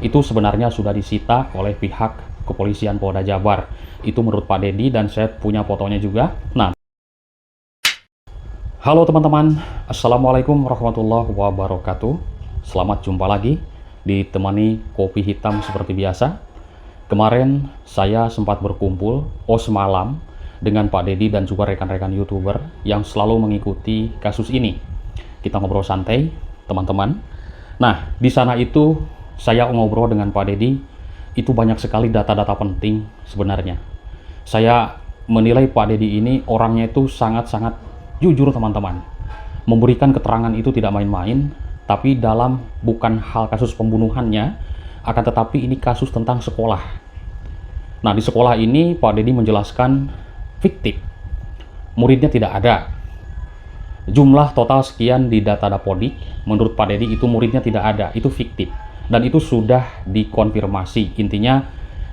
itu sebenarnya sudah disita oleh pihak kepolisian Polda Jabar. Itu menurut Pak Dedi dan saya punya fotonya juga. Nah, halo teman-teman, Assalamualaikum warahmatullahi wabarakatuh. Selamat jumpa lagi, ditemani kopi hitam seperti biasa. Kemarin saya sempat berkumpul semalam dengan Pak Dedi dan juga rekan-rekan YouTuber yang selalu mengikuti kasus ini. Kita ngobrol santai, teman-teman. Nah, di sana itu saya ngobrol dengan Pak Dedi, itu banyak sekali data-data penting sebenarnya. Saya menilai Pak Dedi ini orangnya itu sangat-sangat jujur, teman-teman. Memberikan keterangan itu tidak main-main, tapi dalam bukan hal kasus pembunuhannya, akan tetapi ini kasus tentang sekolah. Nah, di sekolah ini Pak Dedi menjelaskan fiktif. Muridnya tidak ada. Jumlah total sekian di data Dapodik, menurut Pak Dedi itu muridnya tidak ada, itu fiktif. Dan itu sudah dikonfirmasi. Intinya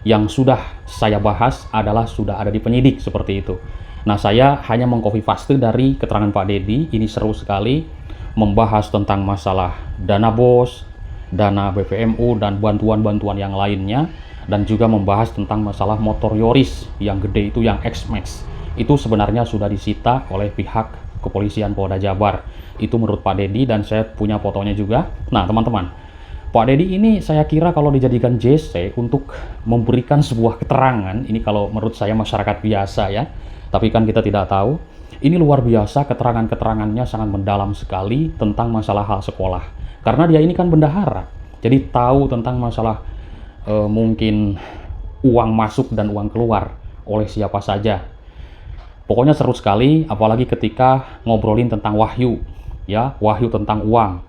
yang sudah saya bahas adalah sudah ada di penyidik seperti itu. Nah, saya hanya mengcopy paste dari keterangan Pak Dedi. Ini seru sekali membahas tentang masalah dana BOS, dana BPMU, dan bantuan-bantuan yang lainnya. Dan juga membahas tentang masalah motor Yoris yang gede itu, yang X-Max. Itu sebenarnya sudah disita oleh pihak kepolisian Polda Jabar. Itu menurut Pak Dedi dan saya punya fotonya juga. Nah, teman-teman, Pak Dedi ini saya kira kalau dijadikan JC untuk memberikan sebuah keterangan, ini kalau menurut saya masyarakat biasa ya, tapi kan kita tidak tahu, ini luar biasa keterangan-keterangannya sangat mendalam sekali tentang masalah hal sekolah. Karena dia ini kan bendahara, jadi tahu tentang masalah mungkin uang masuk dan uang keluar oleh siapa saja. Pokoknya seru sekali, apalagi ketika ngobrolin tentang Wahyu, ya, Wahyu tentang uang.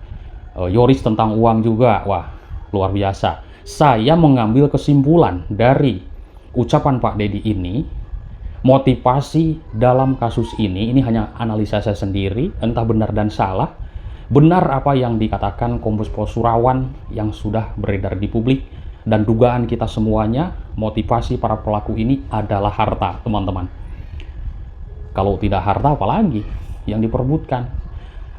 Yoris tentang uang juga. Wah, luar biasa. Saya mengambil kesimpulan dari ucapan Pak Dedi ini, motivasi dalam kasus ini hanya analisa saya sendiri, entah benar dan salah. Benar apa yang dikatakan Kombes Pol Surawan yang sudah beredar di publik, dan dugaan kita semuanya, motivasi para pelaku ini adalah harta, teman-teman. Kalau tidak harta, apalagi yang diperebutkan?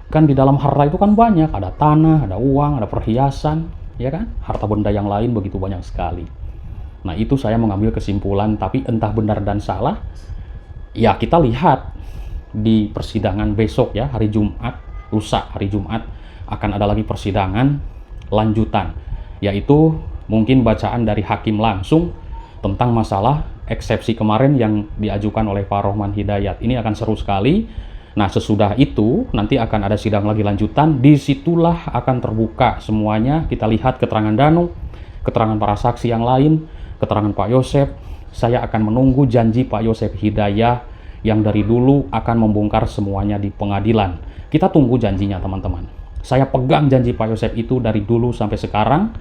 Kan di dalam harta itu kan banyak, ada tanah, ada uang, ada perhiasan, ya kan? Harta benda yang lain begitu banyak sekali. Nah, itu saya mengambil kesimpulan, tapi entah benar dan salah, ya kita lihat di persidangan besok ya, hari Jumat, lusa hari Jumat, akan ada lagi persidangan lanjutan, yaitu mungkin bacaan dari hakim langsung tentang masalah eksepsi kemarin yang diajukan oleh Pak Rohman Hidayat. Ini akan seru sekali. Nah, sesudah itu nanti akan ada sidang lagi lanjutan. Disitulah akan terbuka semuanya. Kita lihat keterangan Danu, keterangan para saksi yang lain, keterangan Pak Yosep. Saya akan menunggu janji Pak Yosep Hidayah yang dari dulu akan membongkar semuanya di pengadilan. Kita tunggu janjinya, teman-teman. Saya pegang janji Pak Yosep itu dari dulu sampai sekarang.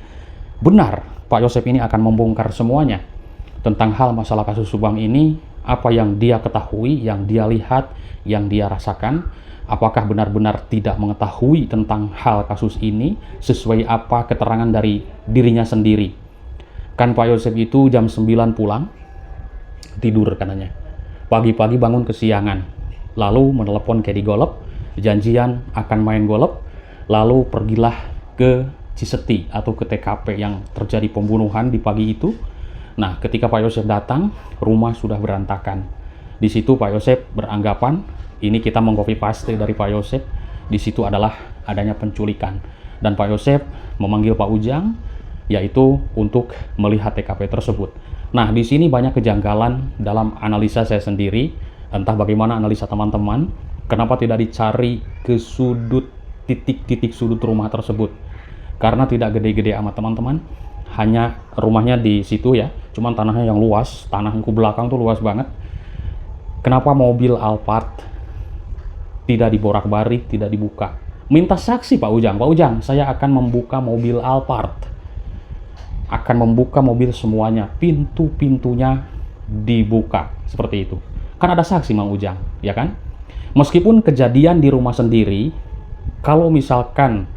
Benar, Pak Yosep ini akan membongkar semuanya tentang hal masalah kasus Subang ini. Apa yang dia ketahui, yang dia lihat, yang dia rasakan, apakah benar-benar tidak mengetahui tentang hal kasus ini sesuai apa keterangan dari dirinya sendiri. Kan Pak Yosep itu jam 9 pulang, tidur katanya. Pagi-pagi bangun kesiangan, lalu menelepon Kedi Golep, janjian akan main golep, lalu pergilah ke Ciseti atau ke TKP yang terjadi pembunuhan di pagi itu. Nah, ketika Pak Yosep datang, rumah sudah berantakan. Di situ Pak Yosep beranggapan, ini kita mengcopy paste dari Pak Yosep, di situ adalah adanya penculikan. Dan Pak Yosep memanggil Pak Ujang, yaitu untuk melihat TKP tersebut. Nah, di sini banyak kejanggalan dalam analisa saya sendiri, entah bagaimana analisa teman-teman, kenapa tidak dicari ke sudut, titik-titik sudut rumah tersebut. Karena tidak gede-gede amat, teman-teman. Hanya rumahnya di situ ya, cuman tanahnya yang luas, tanah yang ke belakang tuh luas banget. Kenapa mobil Alphard tidak diborak-barik, tidak dibuka? Minta saksi Pak Ujang. Pak Ujang, saya akan membuka mobil Alphard, akan membuka mobil semuanya, pintu-pintunya dibuka, seperti itu. Kan ada saksi Mang Ujang, ya kan? Meskipun kejadian di rumah sendiri, kalau misalkan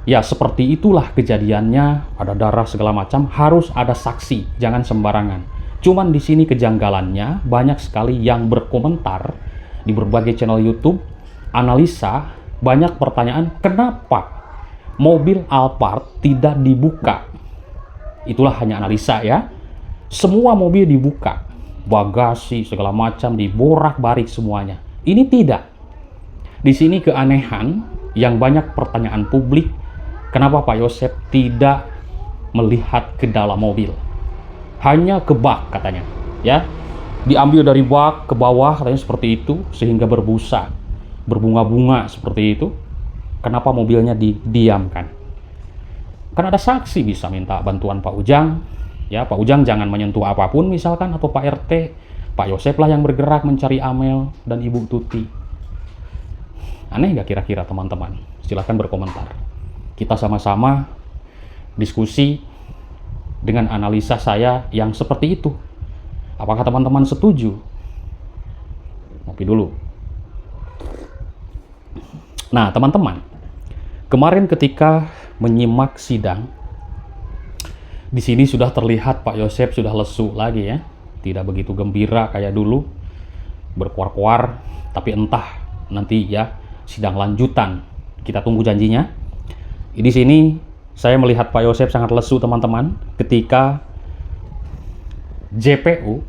ya seperti itulah kejadiannya, ada darah segala macam, harus ada saksi, jangan sembarangan. Cuman di sini kejanggalannya, banyak sekali yang berkomentar di berbagai channel YouTube, analisa, banyak pertanyaan, kenapa mobil Alphard tidak dibuka? Itulah hanya analisa ya. Semua mobil dibuka, bagasi segala macam diborak-barik semuanya. Ini tidak. Di sini keanehan yang banyak pertanyaan publik, kenapa Pak Yosep tidak melihat ke dalam mobil? Hanya ke bak katanya, ya. Diambil dari bak ke bawah katanya seperti itu sehingga berbusa, berbunga-bunga seperti itu. Kenapa mobilnya didiamkan? Kan ada saksi bisa minta bantuan Pak Ujang. Ya, Pak Ujang jangan menyentuh apapun misalkan, atau Pak RT. Pak Yosep lah yang bergerak mencari Amel dan Ibu Tuti. Aneh nggak kira-kira teman-teman? Silahkan berkomentar. Kita sama-sama diskusi dengan analisa saya yang seperti itu. Apakah teman-teman setuju? Ngopi dulu. Nah, teman-teman, kemarin ketika menyimak sidang, di sini sudah terlihat Pak Yosep sudah lesu lagi ya. Tidak begitu gembira kayak dulu, berkuar-kuar, tapi entah nanti ya sidang lanjutan. Kita tunggu janjinya. Di sini saya melihat Pak Yosep sangat lesu teman-teman ketika JPU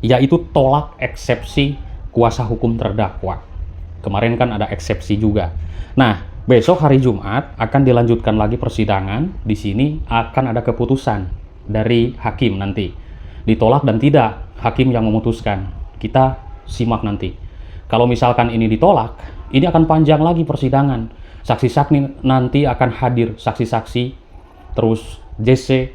yaitu tolak eksepsi kuasa hukum terdakwa. Kemarin kan ada eksepsi juga. Nah, besok hari Jumat akan dilanjutkan lagi persidangan. Di sini akan ada keputusan dari hakim nanti. Ditolak dan tidak, hakim yang memutuskan. Kita simak nanti. Kalau misalkan ini ditolak, ini akan panjang lagi persidangan. Saksi-saksi nanti akan hadir, saksi-saksi, terus JC,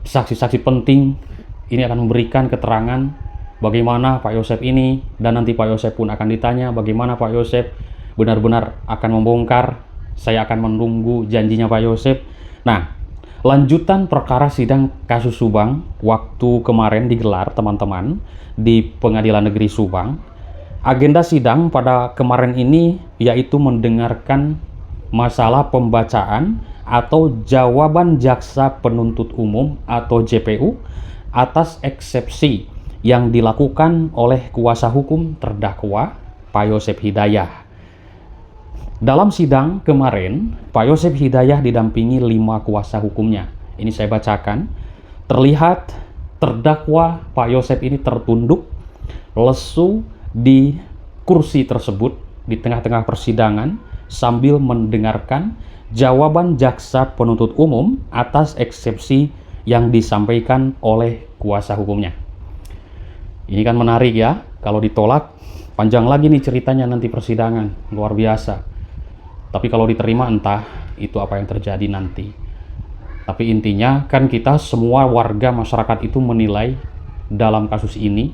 saksi-saksi penting, ini akan memberikan keterangan bagaimana Pak Yosep ini, dan nanti Pak Yosep pun akan ditanya bagaimana Pak Yosep benar-benar akan membongkar. Saya akan menunggu janjinya Pak Yosep. Nah, lanjutan perkara sidang kasus Subang waktu kemarin digelar teman-teman di Pengadilan Negeri Subang. Agenda sidang pada kemarin ini yaitu mendengarkan masalah pembacaan atau jawaban jaksa penuntut umum atau JPU atas eksepsi yang dilakukan oleh kuasa hukum terdakwa Pak Yosep Hidayah. Dalam sidang kemarin, Pak Yosep Hidayah didampingi 5 kuasa hukumnya. Ini saya bacakan. Terlihat terdakwa Pak Yosep ini tertunduk, lesu di kursi tersebut di tengah-tengah persidangan sambil mendengarkan jawaban jaksa penuntut umum atas eksepsi yang disampaikan oleh kuasa hukumnya. Ini kan menarik ya, kalau ditolak panjang lagi nih ceritanya nanti persidangan, luar biasa. Tapi kalau diterima entah itu apa yang terjadi nanti. Tapi intinya kan kita semua warga masyarakat itu menilai dalam kasus ini,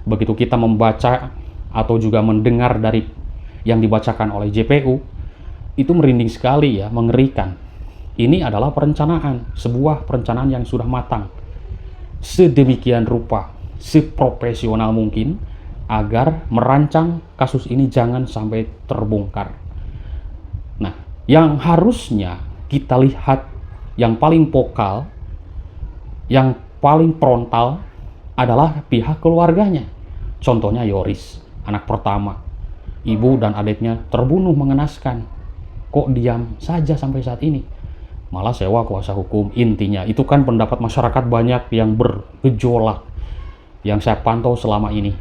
begitu kita membaca atau juga mendengar dari yang dibacakan oleh JPU, itu merinding sekali ya, mengerikan. Ini adalah perencanaan, sebuah perencanaan yang sudah matang. Sedemikian rupa, seprofesional mungkin, agar merancang kasus ini jangan sampai terbongkar. Nah, yang harusnya kita lihat yang paling vokal, yang paling frontal adalah pihak keluarganya. Contohnya Yoris, anak pertama. Ibu dan adiknya terbunuh mengenaskan. Kok diam saja sampai saat ini? Malah sewa kuasa hukum. Intinya itu kan pendapat masyarakat banyak yang bergejolak yang saya pantau selama ini.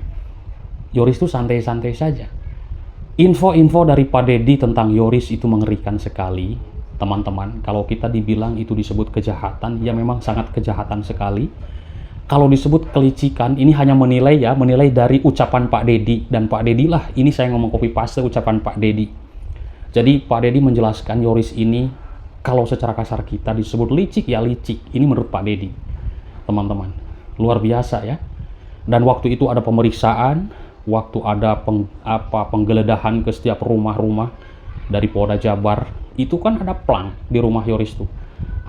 Yoris itu santai-santai saja. Info-info dari Pak Dedi tentang Yoris itu mengerikan sekali teman-teman. Kalau kita dibilang itu disebut kejahatan, ya memang sangat kejahatan sekali. Kalau disebut kelicikan, ini hanya menilai ya, menilai dari ucapan Pak Dedi. Dan Pak Dedi lah, ini saya ngomong copy paste ucapan Pak Dedi. Jadi Pak Dedi menjelaskan Yoris ini, kalau secara kasar kita disebut licik, ya licik. Ini menurut Pak Dedi, teman-teman. Luar biasa ya. Dan waktu itu ada pemeriksaan, waktu ada penggeledahan ke setiap rumah-rumah dari Polda Jabar. Itu kan ada plang di rumah Yoris tuh.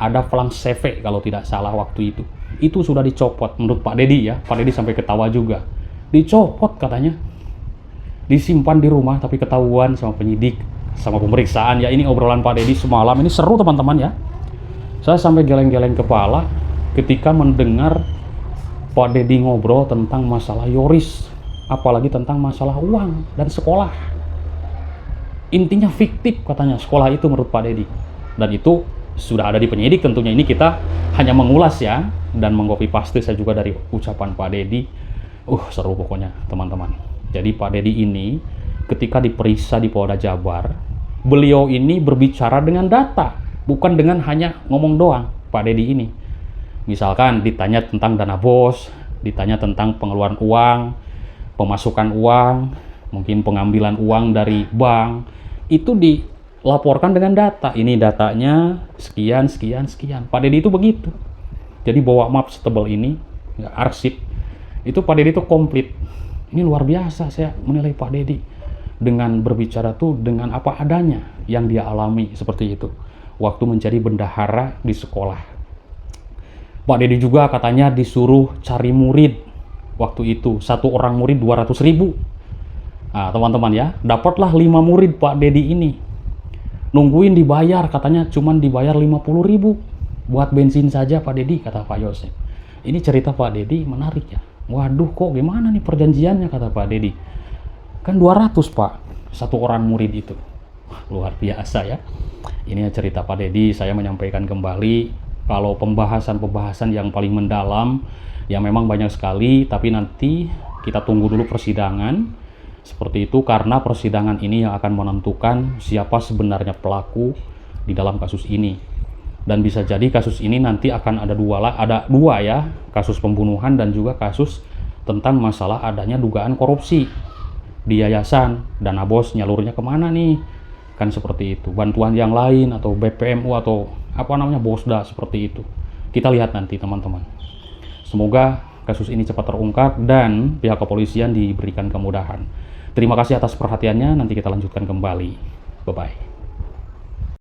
Ada plang CV kalau tidak salah waktu itu. Itu sudah dicopot menurut Pak Dedi ya. Pak Dedi sampai ketawa juga. Dicopot katanya. Disimpan di rumah tapi ketahuan sama penyidik, sama pemeriksaan. Ya ini obrolan Pak Dedi semalam. Ini seru teman-teman ya. Saya sampai geleng-geleng kepala ketika mendengar Pak Dedi ngobrol tentang masalah Yoris. Apalagi tentang masalah uang dan sekolah. Intinya fiktif katanya sekolah itu menurut Pak Dedi. Dan itu sudah ada di penyidik tentunya. Ini kita hanya mengulas ya, dan mengcopy paste saya juga dari ucapan Pak Dedi. Seru pokoknya teman-teman. Jadi Pak Dedi ini ketika diperiksa di Polda Jabar, beliau ini berbicara dengan data, bukan dengan hanya ngomong doang. Pak Dedi ini misalkan ditanya tentang dana bos, ditanya tentang pengeluaran uang, pemasukan uang, mungkin pengambilan uang dari bank, itu dilaporkan dengan data. Ini datanya sekian, sekian, sekian. Pak Dedi itu begitu. Jadi bawa map setebal ini, ya, arsip, itu Pak Dedi itu komplit. Ini luar biasa saya menilai Pak Dedi. Dengan berbicara tuh dengan apa adanya yang dia alami seperti itu. Waktu menjadi bendahara di sekolah. Pak Dedi juga katanya disuruh cari murid. Waktu itu, satu orang murid 200.000. Nah, teman-teman ya, dapatlah 5 murid Pak Dedi ini. Nungguin dibayar, katanya cuman dibayar 50.000. Buat bensin saja Pak Dedi, kata Pak Yosef. Ini cerita Pak Dedi menarik ya. Waduh, kok gimana nih perjanjiannya, kata Pak Dedi. Kan 200 Pak, satu orang murid itu. Luar biasa ya. Ini cerita Pak Dedi, saya menyampaikan kembali kalau pembahasan-pembahasan yang paling mendalam, ya memang banyak sekali, tapi nanti kita tunggu dulu persidangan. Seperti itu, karena persidangan ini yang akan menentukan siapa sebenarnya pelaku di dalam kasus ini. Dan bisa jadi kasus ini nanti akan ada dua ya, kasus pembunuhan dan juga kasus tentang masalah adanya dugaan korupsi di yayasan. Dana bos nyalurnya kemana nih? Kan seperti itu. Bantuan yang lain atau BPMU atau apa namanya Bosda, seperti itu. Kita lihat nanti teman-teman. Semoga kasus ini cepat terungkap dan pihak kepolisian diberikan kemudahan. Terima kasih atas perhatiannya. Nanti kita lanjutkan kembali. Bye-bye.